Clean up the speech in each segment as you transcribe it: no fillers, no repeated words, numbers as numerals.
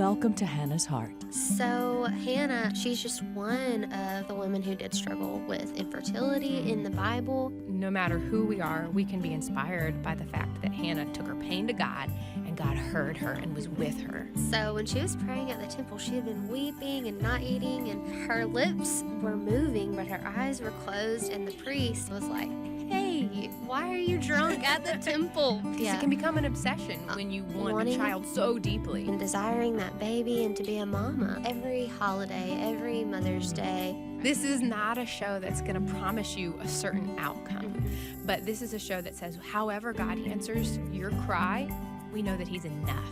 Welcome to Hannah's Heart. So Hannah, she's just one of the women who did struggle with infertility in the Bible. No matter who we are, we can be inspired by the fact that Hannah took her pain to God, and God heard her and was with her. So when she was praying at the temple, she had been weeping and not eating, and her lips were moving, but her eyes were closed, and the priest was like, "Hey, why are you drunk at the temple?" It can become an obsession when you want a child so deeply. And desiring that baby and to be a mama. Every holiday, every Mother's Day. This is not a show that's going to promise you a certain outcome, but this is a show that says, however God answers your cry, we know that He's enough.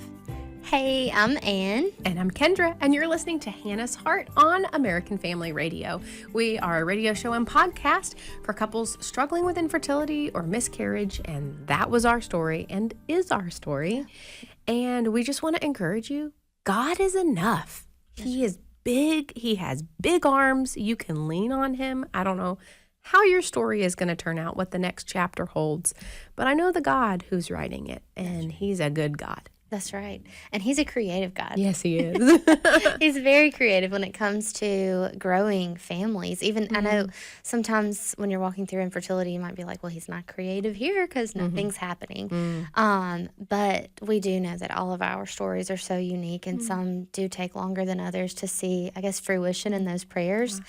Hey, I'm Ann. And I'm Kendra, and you're listening to Hannah's Heart on American Family Radio. We are a radio show and podcast for couples struggling with infertility or miscarriage, and that was our story and is our story. And we just want to encourage you, God is enough. He is big. He has big arms. You can lean on Him. I don't know how your story is going to turn out, what the next chapter holds, but I know the God who's writing it, and He's a good God. That's right. And He's a creative God. Yes, He is. He's very creative when it comes to growing families. Even I know sometimes when you're walking through infertility, you might be like, well, He's not creative here because nothing's happening. But we do know that all of our stories are so unique, and some do take longer than others to see, I guess, fruition in those prayers.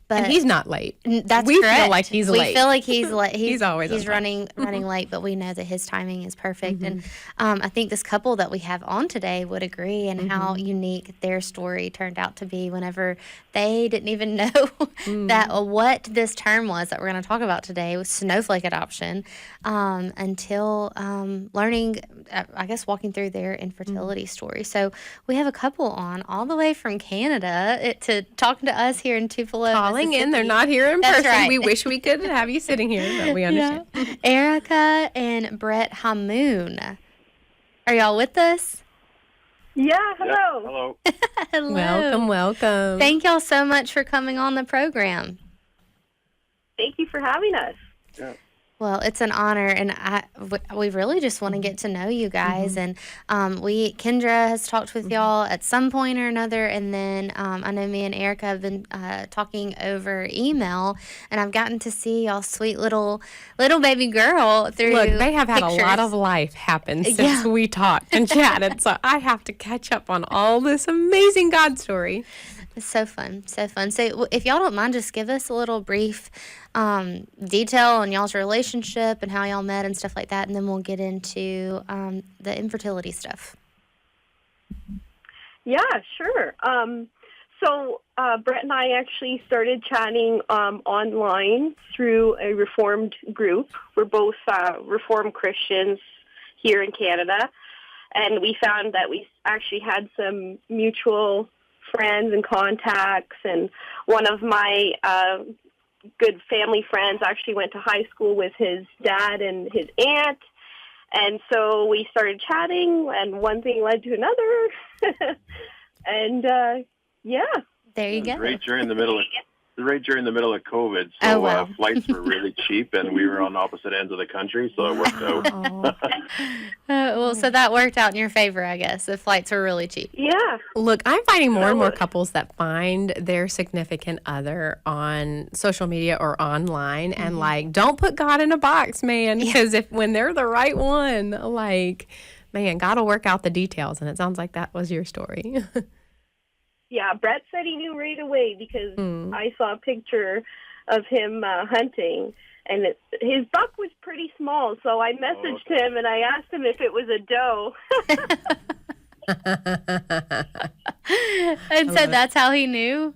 But and He's not late. That's we correct. feel like He's late. We feel like He's late. He's always He's running late, but we know that His timing is perfect. And I think this couple that we have on today would agree, and how unique their story turned out to be whenever they didn't even know that what this term was that we're going to talk about today was Snowflake adoption, until learning, I guess, walking through their infertility story. So we have a couple on all the way from Canada to talking to us here in Tupelo, calling in. They're not here in person. Right. We wish we could have you sitting here, but we understand. Yeah. Erika and Brett Hamoon. Are y'all with us? Yeah, hello. Yeah, hello. Hello. Welcome. Thank y'all so much for coming on the program. Thank you for having us. Yeah. Well, it's an honor, and we really just want to get to know you guys. And Kendra has talked with y'all at some point or another, and then I know me and Erika have been talking over email, and I've gotten to see y'all sweet little baby girl through Look, they have had pictures. a lot of life happen since we talked and chatted, so I have to catch up on all this amazing God story. It's so fun, so fun. So if y'all don't mind, just give us a little brief detail on y'all's relationship and how y'all met and stuff like that, and then we'll get into the infertility stuff. Yeah, sure. So Brett and I actually started chatting online through a Reformed group. We're both Reformed Christians here in Canada, and we found that we actually had some mutual friends and contacts, and one of my good family friends actually went to high school with his dad and his aunt, and so we started chatting, and one thing led to another, and yeah. There you go. Right during the middle of COVID, so flights were really cheap, and we were on opposite ends of the country, so it worked out. Well, so that worked out in your favor, I guess. The flights were really cheap. Yeah. Look, I'm finding more and more couples that find their significant other on social media or online, and like, don't put God in a box, man, because when they're the right one, like, man, God will work out the details, and it sounds like that was your story. Yeah, Brett said he knew right away because I saw a picture of him hunting, and his buck was pretty small, so I messaged him and I asked him if it was a doe. And so that's how he knew?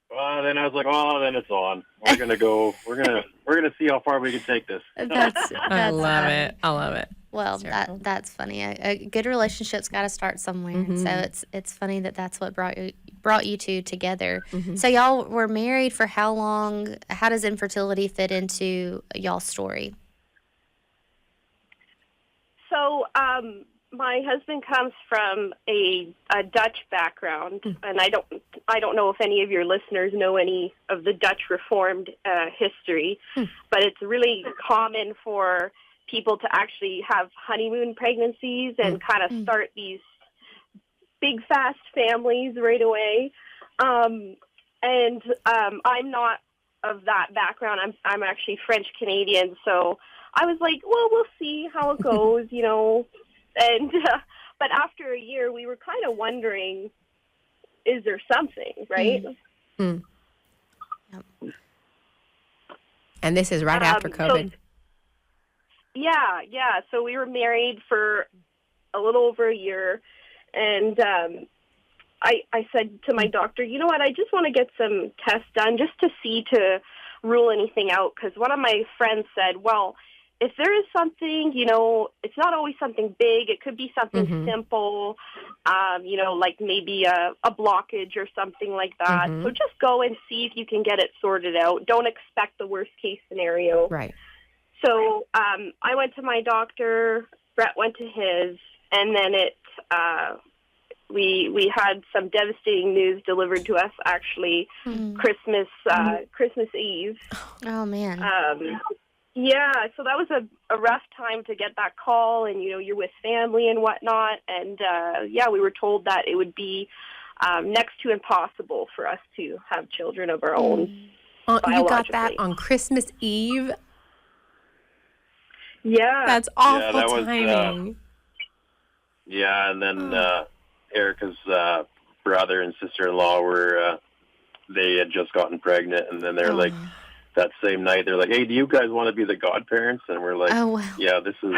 Well, then I was like, oh, then it's on. We're gonna go. We're gonna see how far we can take this. That's I love it. I love it. Well, that's funny. A good relationship's got to start somewhere. So it's funny that that's what brought you two together. So y'all were married for how long? How does infertility fit into y'all's story? So my husband comes from a Dutch background, and I don't know if any of your listeners know any of the Dutch Reformed history, but it's really common for people to actually have honeymoon pregnancies and kind of start these big, fast families right away. I'm not of that background. I'm actually French Canadian, so I was like, well, we'll see how it goes, you know. And but after a year, we were kind of wondering, is there something, right? Mm. Yep. And this is right after COVID. Yeah. So we were married for a little over a year, and I said to my doctor, you know what, I just want to get some tests done just to rule anything out, because one of my friends said, well, if there is something, you know, it's not always something big. It could be something simple, you know, like maybe a blockage or something like that. So just go and see if you can get it sorted out. Don't expect the worst case scenario. Right. So I went to my doctor, Brett went to his, and then we had some devastating news delivered to us, actually, Christmas Eve. Oh, man. Yeah, so that was a rough time to get that call, and, you know, you're with family and whatnot, and, we were told that it would be next to impossible for us to have children of our own. You got that on Christmas Eve? Yeah. That's awful timing. And then Erika's brother and sister-in-law they had just gotten pregnant, and then they're like, that same night, they're like, hey, do you guys want to be the godparents? And we're like, yeah, this is...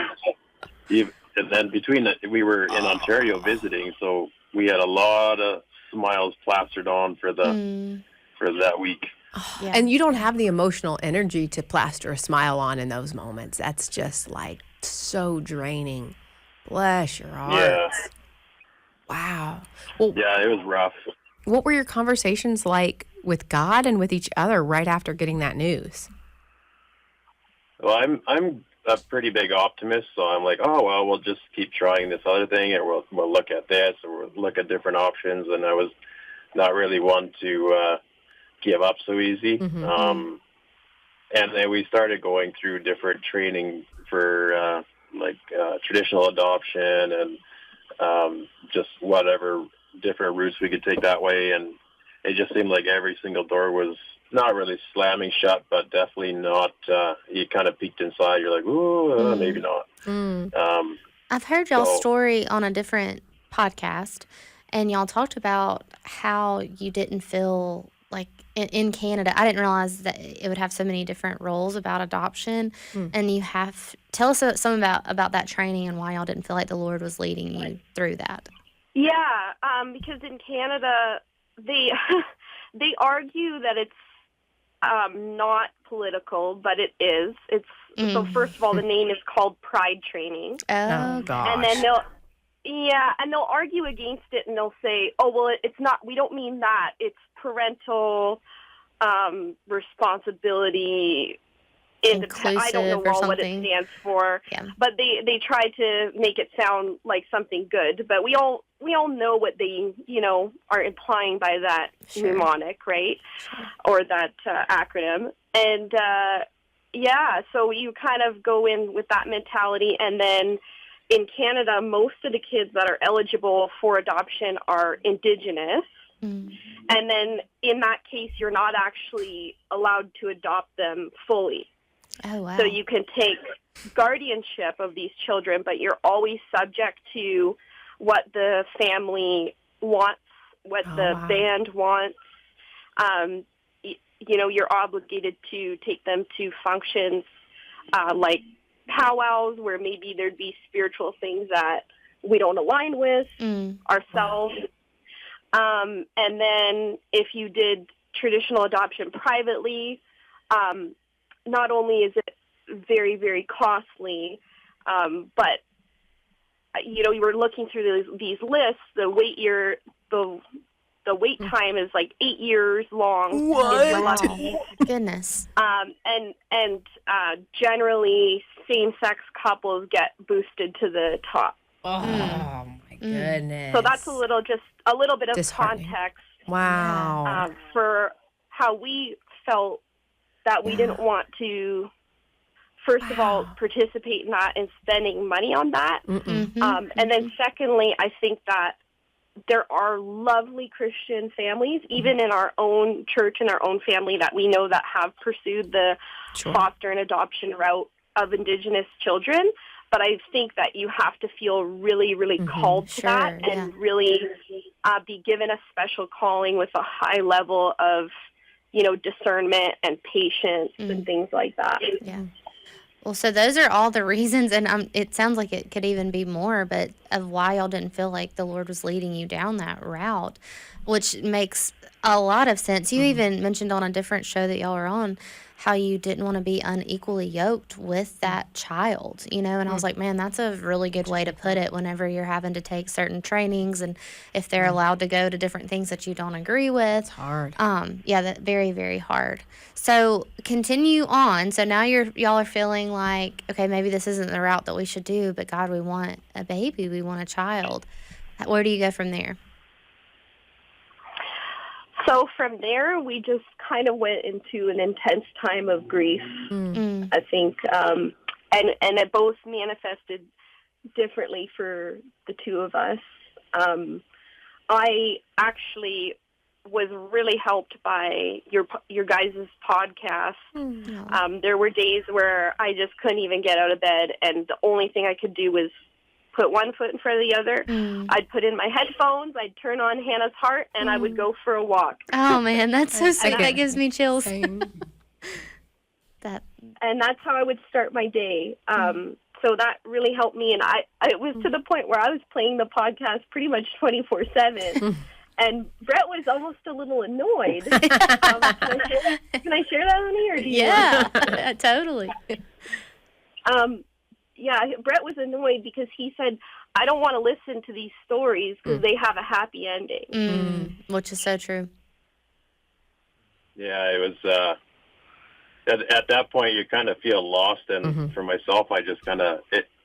And then we were in Ontario visiting, so we had a lot of smiles plastered on for that week. Yeah. And you don't have the emotional energy to plaster a smile on in those moments. That's just like so draining. Bless your heart. Yeah. Wow. Well, yeah, it was rough. What were your conversations like with God and with each other right after getting that news? Well, I'm a pretty big optimist, so I'm like, oh, well, we'll just keep trying this other thing, and we'll look at this, and we'll look at different options. And I was not really one to give up so easy. And then we started going through different training for traditional adoption and just whatever different routes we could take that way. And it just seemed like every single door was not really slamming shut, but definitely not. You kind of peeked inside. You're like, ooh, maybe not. I've heard y'all's story on a different podcast, and y'all talked about how you didn't feel like in Canada. I didn't realize that it would have so many different roles about adoption, and you have tell us some about that training and why y'all didn't feel like the Lord was leading you through that. Yeah, because in Canada they they argue that it's not political, but it is. It's so first of all, the name is called Pride Training. Oh gosh. And then they'll argue against it, and they'll say, "Oh, well, it's not. We don't mean that. It's parental responsibility." I don't know what it stands for, but they try to make it sound like something good. But we all know what they are implying by that mnemonic, right? Sure. Or that acronym. And so you kind of go in with that mentality, and then in Canada, most of the kids that are eligible for adoption are Indigenous. And then in that case, you're not actually allowed to adopt them fully. Oh, wow. So you can take guardianship of these children, but you're always subject to what the family wants, what the band wants. You're obligated to take them to functions like powwows, where maybe there'd be spiritual things that we don't align with ourselves. And then if you did traditional adoption privately, not only is it very, very costly, but you were looking through these lists. The wait time is like 8 years long. What? Goodness. And generally, same-sex couples get boosted to the top. Oh my goodness! So that's a little bit of context. Wow. For how we felt that we didn't want to, first of all, participate in that and spending money on that. And then secondly, I think that there are lovely Christian families, even in our own church and our own family, that we know that have pursued the foster and adoption route of Indigenous children. But I think that you have to feel really, really called to that and really be given a special calling with a high level of, discernment and patience and things like that. Yeah. Well, so those are all the reasons, and it sounds like it could even be more, but of why y'all didn't feel like the Lord was leading you down that route, which makes a lot of sense. You even mentioned on a different show that y'all are on how you didn't want to be unequally yoked with that child, and I was like, man, that's a really good way to put it whenever you're having to take certain trainings and if they're allowed to go to different things that you don't agree with. It's hard. Yeah, that very, very hard. So continue on. So now y'all are feeling like, okay, maybe this isn't the route that we should do, but God, we want a baby. We want a child. Where do you go from there? So from there, we just kind of went into an intense time of grief, I think, and it both manifested differently for the two of us. I actually was really helped by your guys' podcast. There were days where I just couldn't even get out of bed, and the only thing I could do was put one foot in front of the other. I'd put in my headphones, I'd turn on Hannah's Heart, and I would go for a walk. Oh, man, that's so sick. That gives me chills. And that's how I would start my day. So that really helped me, and it was to the point where I was playing the podcast pretty much 24/7. And Brett was almost a little annoyed. Can I share that on here? Or do you Totally. Yeah, Brett was annoyed because he said, I don't want to listen to these stories because they have a happy ending. Which is so true. Yeah, it was, at that point, you kind of feel lost. And for myself, I just kind of,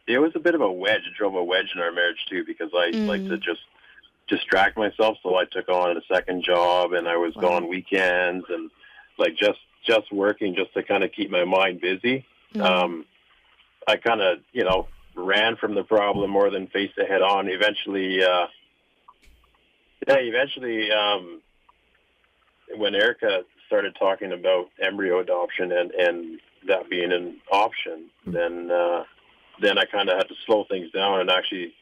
it was a bit of a wedge. It drove a wedge in our marriage, too, because I like to just distract myself. So I took on a second job, and I was gone weekends and, like, just working just to kind of keep my mind busy. I kind of, ran from the problem more than faced it head on. Eventually, when Erika started talking about embryo adoption and that being an option, then I kind of had to slow things down and actually,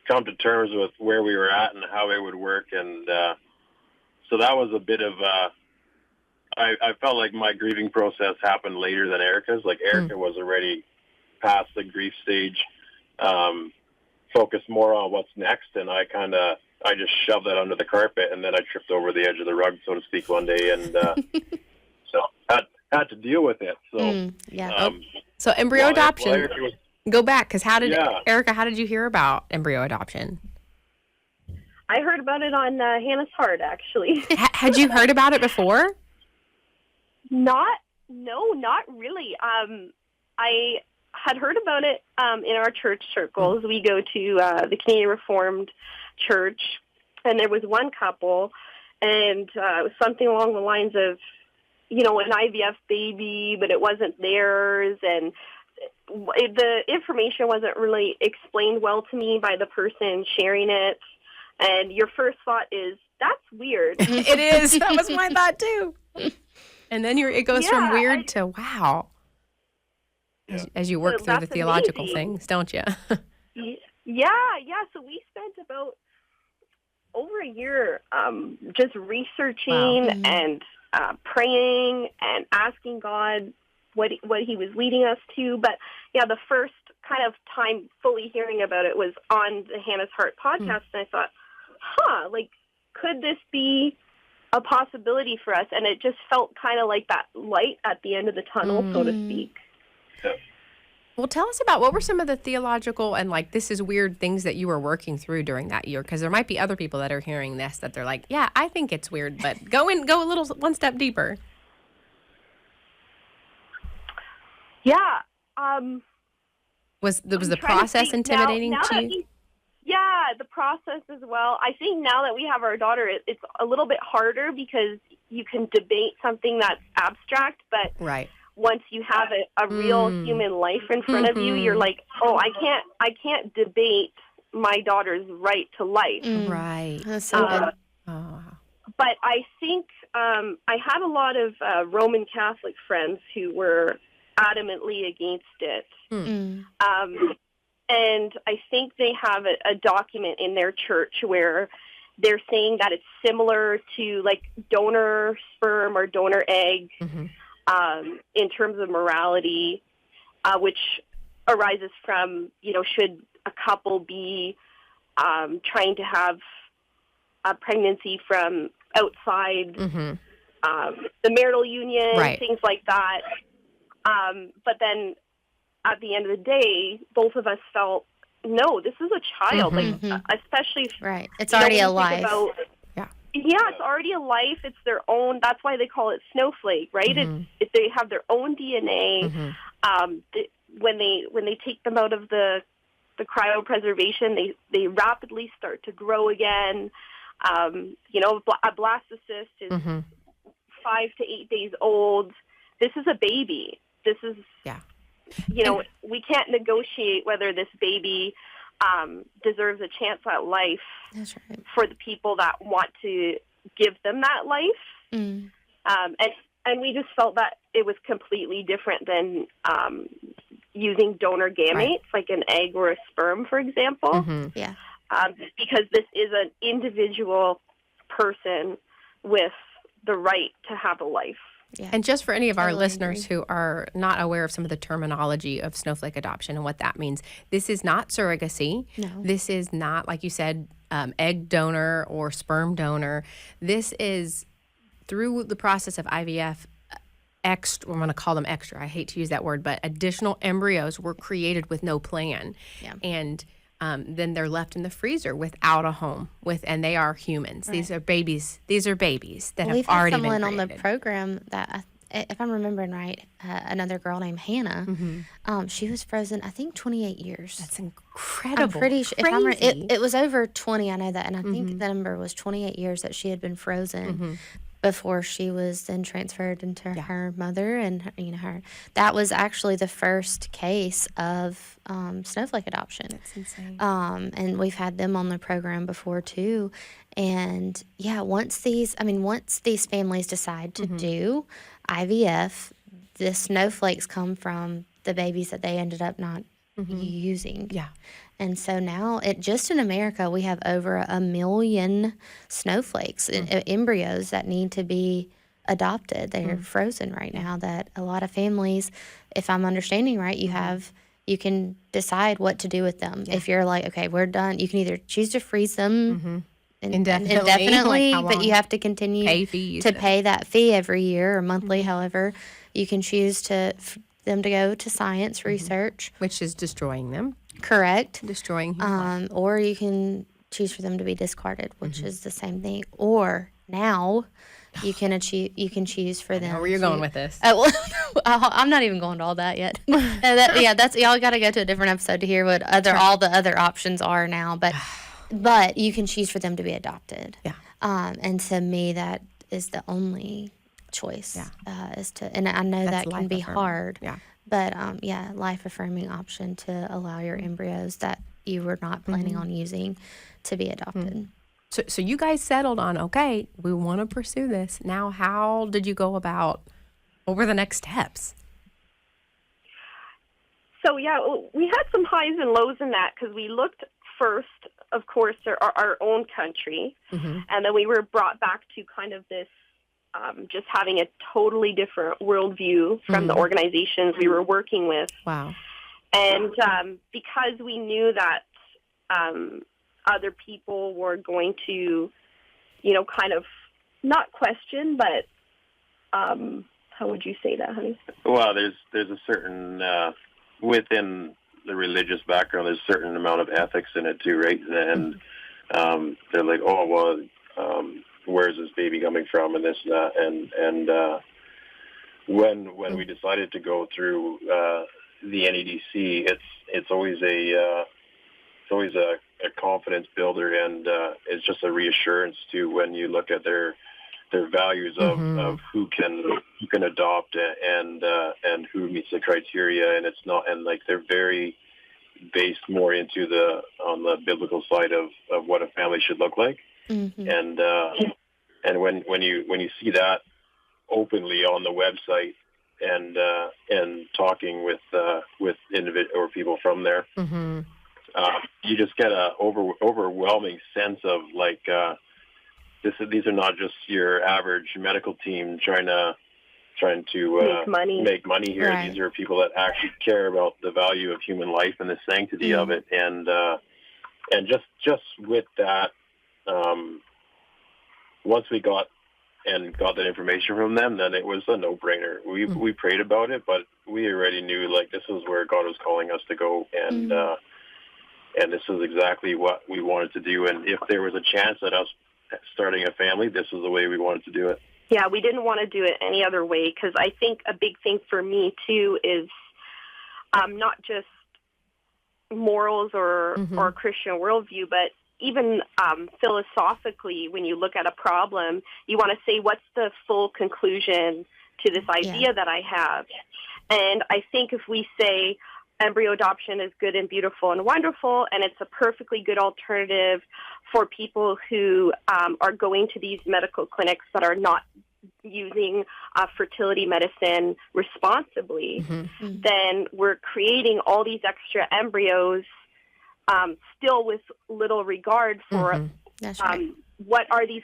come to terms with where we were at and how it would work. And so that was a bit of I felt like my grieving process happened later than Erika's. Like Erika was already past the grief stage, focused more on what's next, and I just shoved that under the carpet, and then I tripped over the edge of the rug, so to speak, one day, and so had to deal with it. So so embryo adoption. Go back, because Erika, how did you hear about embryo adoption? I heard about it on Hannah's Heart, actually. Had you heard about it before? Not really. I had heard about it in our church circles. We go to the Canadian Reformed Church, and there was one couple, and it was something along the lines of, an IVF baby, but it wasn't theirs, and the information wasn't really explained well to me by the person sharing it. And your first thought is, that's weird. It is. That was my thought, too. And then it goes from weird to wow. As you work through the theological things, don't you? Yeah. So we spent about over a year just researching and praying and asking God what he was leading us to. But the first kind of time fully hearing about it was on the Hannah's Heart podcast, and I thought, could this be a possibility for us? And it just felt kind of like that light at the end of the tunnel, so to speak. Well, tell us about what were some of the theological and this is weird things that you were working through during that year, because there might be other people that are hearing this that they're like, yeah, I think it's weird, but go one step deeper. Yeah. Was the process intimidating to you? The process as well. I think now that we have our daughter, it's a little bit harder because you can debate something that's abstract, but once you have a real human life in front of you, you're like, oh, I can't debate my daughter's right to life. Right. That's so good. Oh, wow. But I think I had a lot of Roman Catholic friends who were adamantly against it. Mm. And I think they have a document in their church where they're saying that it's similar to like donor sperm or donor egg in terms of morality, which arises from, should a couple be trying to have a pregnancy from outside the marital union, Right. things like that. But then at the end of the day, both of us felt, no, this is a child, especially Right. It's already a life. Yeah, it's already a life. It's their own. That's why they call it Snowflake, right? They have their own DNA. When they take them out of the cryopreservation, they rapidly start to grow again. A blastocyst is 5 to 8 days old. This is a baby. This is we can't negotiate whether this baby deserves a chance at life. That's right. For the people that want to give them that life. And we just felt that it was completely different than using donor gametes, like an egg or a sperm, for example. Yeah. Because this is an individual person with the right to have a life. Yeah. And just for any of our Totally listeners who are not aware of some of the terminology of snowflake adoption and what that means, this is not surrogacy. No. This is not, like you said, egg donor or sperm donor. This is through the process of IVF, extra, I'm going to call them extra. I hate to use that word, but additional embryos were created with no plan. Yeah. And then they're left in the freezer without a home. And they are humans. Right. These are babies. These are babies that have already been created. We've had someone on the program that, if I'm remembering right, another girl named Hannah. She was frozen, I think, 28 years. That's incredible. I'm pretty sure. If I'm right, it was over 20. I know that, and I think the number was 28 years that she had been frozen. Before she was then transferred into her mother and her. That was actually the first case of snowflake adoption. That's insane. And we've had them on the program before too. And once these families decide to do IVF, the snowflakes come from the babies that they ended up not using. Yeah. And so now, just in America, we have over 1 million snowflakes, embryos that need to be adopted. They are frozen right now. That a lot of families, if I'm understanding right, you can decide what to do with them. Yeah. If you're like, okay, we're done, you can either choose to freeze them indefinitely, like but you have to continue to pay that fee every year or monthly, however. You can choose them to go to science research, which is destroying them. Correct. Destroying human life. Or you can choose for them to be discarded, which is the same thing. Or now you can choose for them. Where are you going with this? I'm not even going to all that yet. That's y'all got to go to a different episode to hear what all the other options are now. But you can choose for them to be adopted. Yeah. And to me, that is the only choice. Yeah. And I know that can be hard. Yeah. But, life-affirming option to allow your embryos that you were not planning on using to be adopted. So you guys settled on, okay, we want to pursue this. Now, how did you go about, what were the next steps? So, we had some highs and lows in that because we looked first, of course, our own country. And then we were brought back to kind of this just having a totally different worldview from the organizations we were working with. Wow. And because we knew that other people were going to, kind of not question, but how would you say that, honey? Well, there's a certain, within the religious background, there's a certain amount of ethics in it too, right? And they're like, oh, well, where's this baby coming from, and this and that, and when we decided to go through the NEDC, it's always a confidence builder, and it's just a reassurance too when you look at their values of who can adopt and who meets the criteria, and it's not, and like they're very based more into on the biblical side of what a family should look like. Mm-hmm. And when you see that openly on the website and talking with individual or people from there, Mm-hmm. You just get a overwhelming sense of like these are not just your average medical team trying to make money here. Right. These are people that actually care about the value of human life and the sanctity of it, and just with that, once we got that information from them, then it was a no-brainer. We prayed about it, but we already knew like this is where God was calling us to go, and this is exactly what we wanted to do. And if there was a chance at us starting a family, this is the way we wanted to do it. Yeah, we didn't want to do it any other way, because I think a big thing for me, too, is not just morals or Christian worldview, but even philosophically, when you look at a problem, you want to say, what's the full conclusion to this idea that I have? And I think if we say embryo adoption is good and beautiful and wonderful, and it's a perfectly good alternative for people who are going to these medical clinics that are not using fertility medicine responsibly, then we're creating all these extra embryos still with little regard for That's right. what are these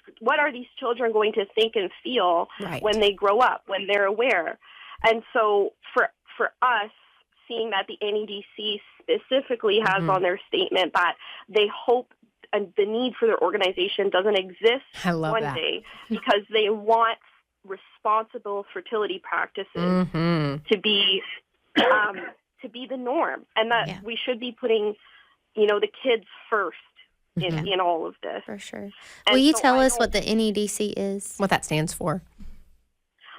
children going to think and feel when they grow up, when they're aware. And so for us, seeing that the NEDC specifically has on their statement that they hope the need for their organization doesn't exist one day, because they want responsible fertility practices to be the norm, and that we should be putting, the kids first in all of this. For sure. And Will you so tell us what the NEDC is? What that stands for?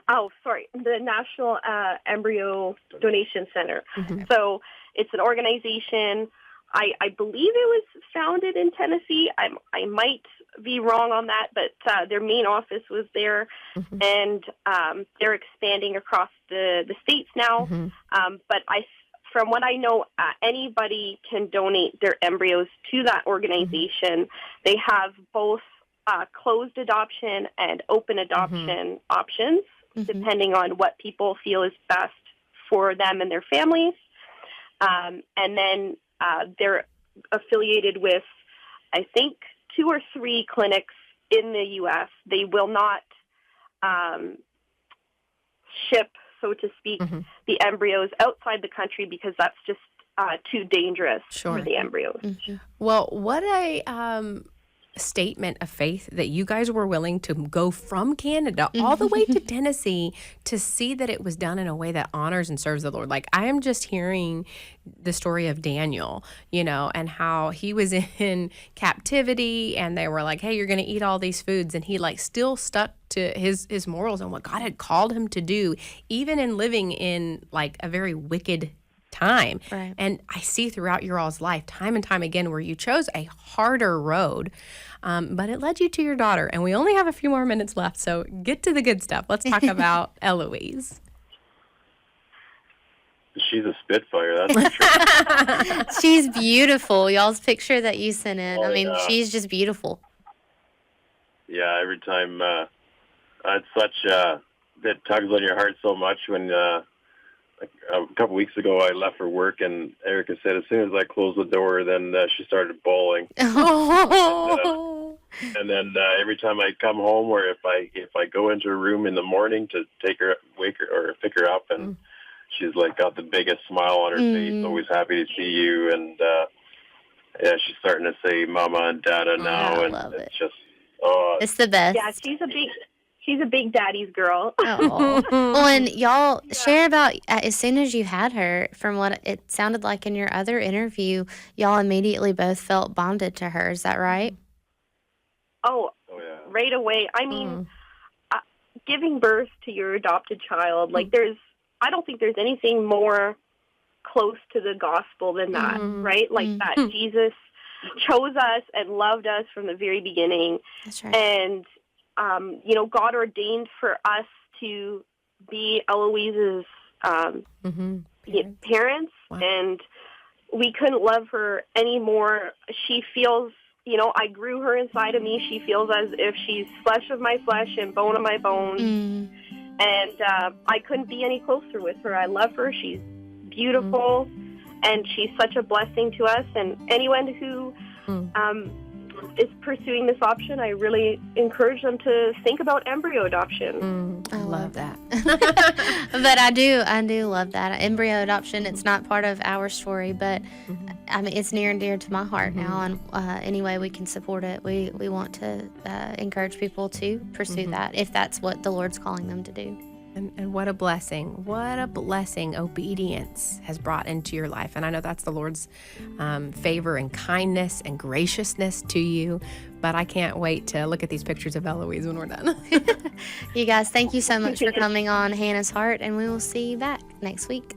Oh, sorry. The National Embryo Donation Center. So it's an organization. I believe it was founded in Tennessee. I might be wrong on that, but their main office was there, and they're expanding across the states now. But from what I know, anybody can donate their embryos to that organization. They have both closed adoption and open adoption options, depending on what people feel is best for them and their families. And then they're affiliated with, I think, 2 or 3 clinics in the U.S. They will not ship, so to speak, the embryos outside the country, because that's just too dangerous for the embryos. Well, what a statement of faith that you guys were willing to go from Canada all the way to Tennessee to see that it was done in a way that honors and serves the Lord. Like, I am just hearing the story of Daniel, and how he was in captivity, and they were like, hey, you're going to eat all these foods. And he still stuck to his morals and what God had called him to do, even in living in a very wicked time. Right. And I see throughout your all's life, time and time again, where you chose a harder road, but it led you to your daughter. And we only have a few more minutes left, so get to the good stuff. Let's talk about Eloise. She's a spitfire, that's for sure. She's beautiful. Y'all's picture that you sent in. She's just beautiful. Yeah, every time it's such it tugs on your heart so much when a couple weeks ago I left for work, and Erika said as soon as I closed the door, then she started bawling. And then every time I come home, or if I go into her room in the morning to pick her up, and she's got the biggest smile on her face, always happy to see you, and she's starting to say mama and dada now, I and love it's it. just It's the best. Yeah, she's a big daddy's girl. Well, and y'all share about, as soon as you had her, from what it sounded like in your other interview, y'all immediately both felt bonded to her. Is that right? Oh yeah. Right away. I mean, giving birth to your adopted child, I don't think there's anything more close to the gospel than that, right? That Jesus chose us and loved us from the very beginning. That's right. And, God ordained for us to be Eloise's parents. Wow. And we couldn't love her anymore. She feels, I grew her inside of me. She feels as if she's flesh of my flesh and bone of my bones. Mm. And I couldn't be any closer with her. I love her. She's beautiful, and she's such a blessing to us. And anyone who is pursuing this option, I really encourage them to think about embryo adoption. I love that. But I do love that embryo adoption. It's not part of our story, but I mean, it's near and dear to my heart now. And any way we can support it, we want to encourage people to pursue that if that's what the Lord's calling them to do. And what a blessing. What a blessing obedience has brought into your life. And I know that's the Lord's favor and kindness and graciousness to you. But I can't wait to look at these pictures of Eloise when we're done. You guys, thank you so much for coming on Hannah's Heart, and we will see you back next week.